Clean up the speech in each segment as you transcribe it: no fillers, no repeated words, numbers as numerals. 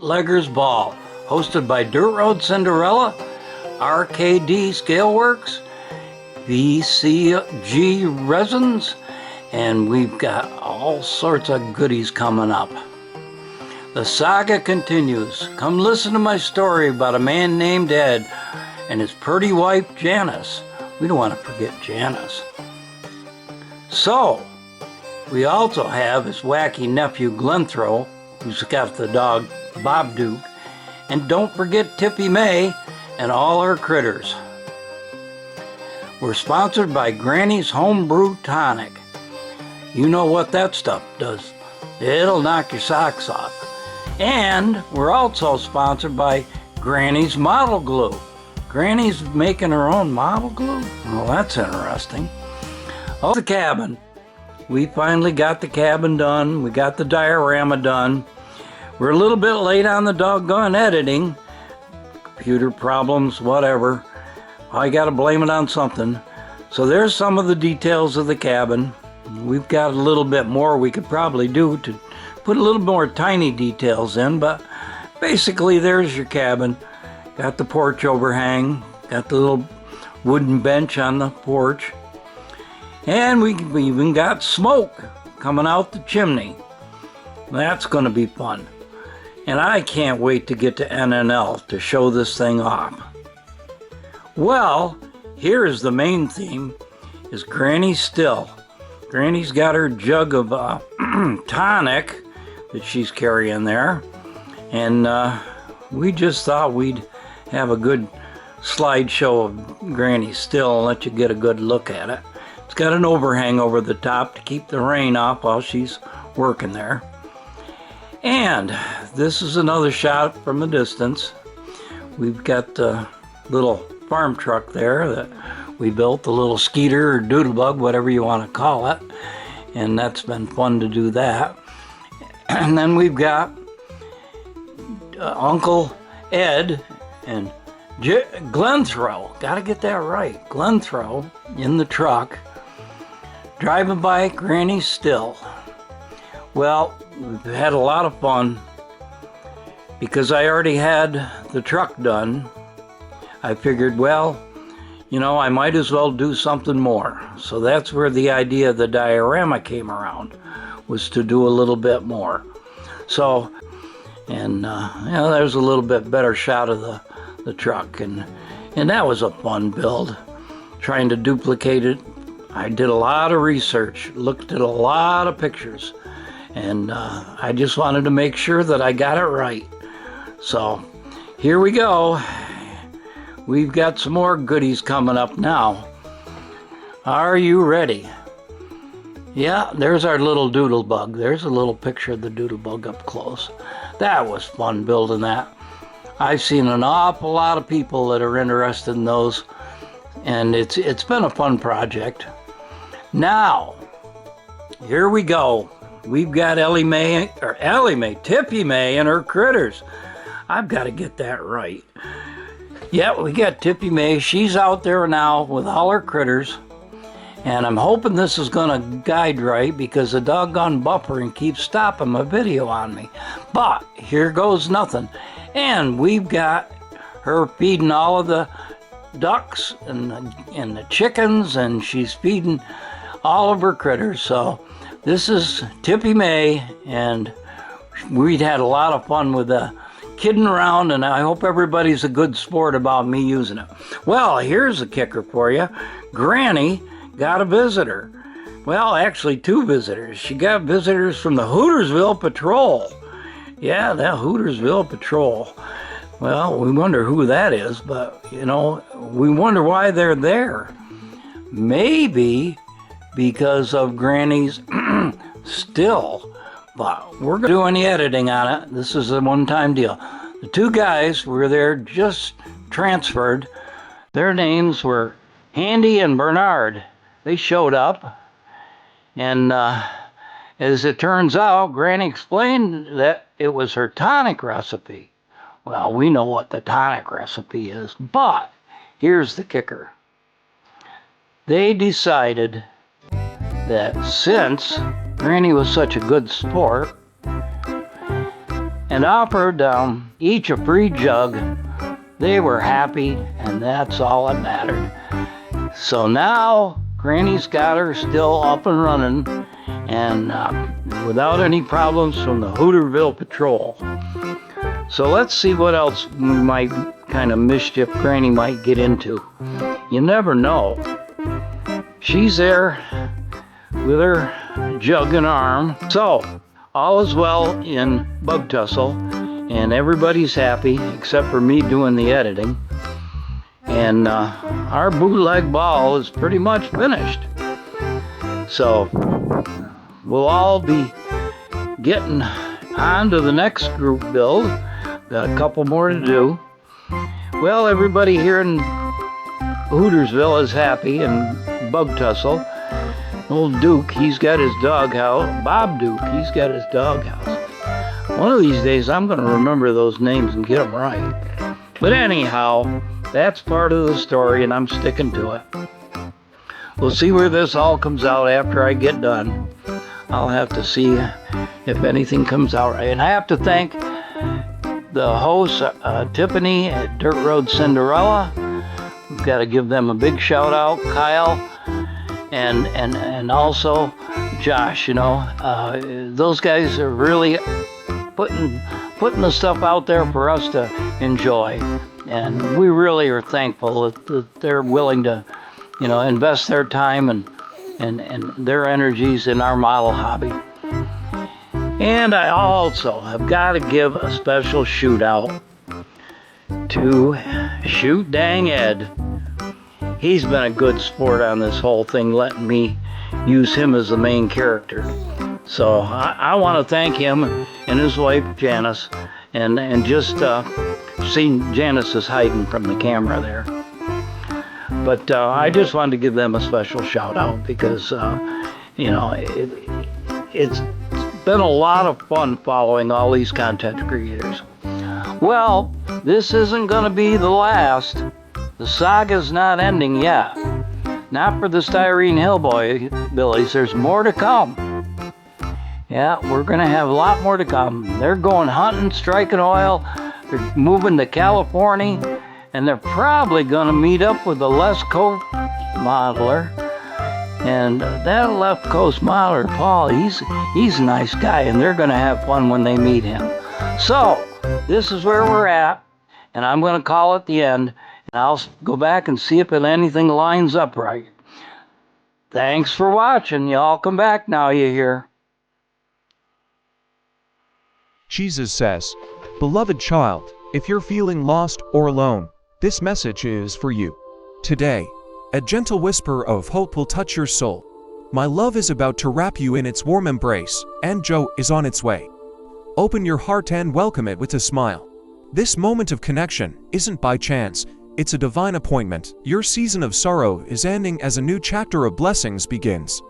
Bootleger's Ball, hosted by Road Cinderella RKD Scaleworks, VCG resins, and we've got all sorts of goodies coming up. The saga continues. Come listen to my story about a man named Ed and his pretty wife Janice. We don't want to forget Janice. So, we also have his wacky nephew Glenthrow, who's got the dog Bob Duke, and don't forget Tippy May and all her critters. We're sponsored by Granny's Homebrew Tonic. You know what that stuff does. It'll knock your socks off. And we're also sponsored by Granny's Model Glue. Granny's making her own model glue? Well, that's interesting. Oh, the cabin. We finally got the cabin done. We got the diorama done. We're a little bit late on the doggone editing. Computer problems, whatever. I gotta blame it on something. So there's some of the details of the cabin. We've got a little bit more we could probably do to put a little more tiny details in, but basically there's your cabin. Got the porch overhang, got the little wooden bench on the porch, and we even got smoke coming out the chimney. That's going to be fun. And I can't wait to get to NNL to show this thing off. Well, here is the main theme, is Granny still. Granny's got her jug of tonic that she's carrying there, and we just thought we'd have a good slideshow of Granny still and let you get a good look at it. It's got an overhang over the top to keep the rain off while she's working there. And this is another shot from a distance. We've got the little farm truck there that we built, the little skeeter or doodlebug, whatever you want to call it. And that's been fun to do that. And then we've got Uncle Ed and Glenthrow, gotta get that right, Glenthrow in the truck, driving by Granny still. Well, we've had a lot of fun because I already had the truck done. I figured, well, you know, I might as well do something more. So that's where the idea of the diorama came around, was to do a little bit more. So, and you know, there's a little bit better shot of the truck, and that was a fun build, trying to duplicate it. I did a lot of research, looked at a lot of pictures, and I just wanted to make sure that I got it right. So here we go. We've got some more goodies coming up now. Are you ready? Yeah, there's our little doodlebug. There's a little picture of the doodlebug up close. That was fun building that. I've seen an awful lot of people that are interested in those, and it's been a fun project. Now, here we go. We've got Tippy May and her critters. I've got to get that right. Yeah, we got Tippy May. She's out there now with all her critters. And I'm hoping this is going to guide right because the doggone buffering keeps stopping my video on me. But here goes nothing. And we've got her feeding all of the ducks and the chickens, and she's feeding all of her critters. So this is Tippy May, and we'd had a lot of fun with kidding around, and I hope everybody's a good sport about me using it. Well, here's a kicker for you. Granny got a visitor. Well, actually two visitors. She got visitors from the HOOTERSVILLE Patrol. Yeah, that HOOTERSVILLE Patrol. Well, we wonder who that is, but, you know, we wonder why they're there. Maybe because of Granny's still. But we're going to do any editing on it. This is a one-time deal. The two guys were there, just transferred. Their names were Handy and Bernard. They showed up, and as it turns out, Granny explained that it was her tonic recipe. Well, we know what the tonic recipe is, but here's the kicker. They decided that since Granny was such a good sport, and offered each a free jug. They were happy, and that's all that mattered. So now Granny's got her still up and running, and without any problems from the Hooterville Patrol. So let's see what else kind of mischief Granny might get into. You never know. She's there with her jug and arm. So all is well in BUGTUSSEL, and everybody's happy except for me doing the editing. And our bootleg ball is pretty much finished. So we'll all be getting on to the next group build. Got a couple more to do. Well, everybody here in HOOTERSVILLE is happy, and BUGTUSSEL. Old Duke, he's got his doghouse. Bob Duke, he's got his doghouse. One of these days, I'm going to remember those names and get them right. But anyhow, that's part of the story, and I'm sticking to it. We'll see where this all comes out after I get done. I'll have to see if anything comes out right. And I have to thank the host, Tiffany at Dirt Road Cinderella. We've got to give them a big shout out, Kyle, and also Josh. You know, those guys are really putting the stuff out there for us to enjoy, and we really are thankful that they're willing to, you know, invest their time and their energies in our model hobby. And I also have got to give a special shoot out to Shoot Dang Ed. He's been a good sport on this whole thing, letting me use him as the main character. So I want to thank him and his wife Janice, and just seeing Janice is hiding from the camera there. But I just wanted to give them a special shout out because you know, it's been a lot of fun following all these content creators. Well, this isn't going to be the last. The saga's not ending yet. Not for the STYRENE Hillbillies. There's more to come. Yeah, we're going to have a lot more to come. They're going hunting, striking oil. They're moving to California. And they're probably going to meet up with the West Coast modeler. And that left coast modeler, Paul, he's a nice guy, and they're going to have fun when they meet him. So, this is where we're at, and I'm going to call it the end, and I'll go back and see if anything lines up right. Thanks for watching. Y'all come back now, you hear. Jesus says, "Beloved child, if you're feeling lost or alone, this message is for you. Today, a gentle whisper of hope will touch your soul. My love is about to wrap you in its warm embrace, and joy is on its way. Open your heart and welcome it with a smile. This moment of connection isn't by chance, it's a divine appointment. Your season of sorrow is ending as a new chapter of blessings begins.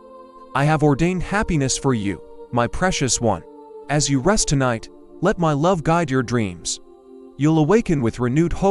I have ordained happiness for you, my precious one. As you rest tonight, let my love guide your dreams. You'll awaken with renewed hope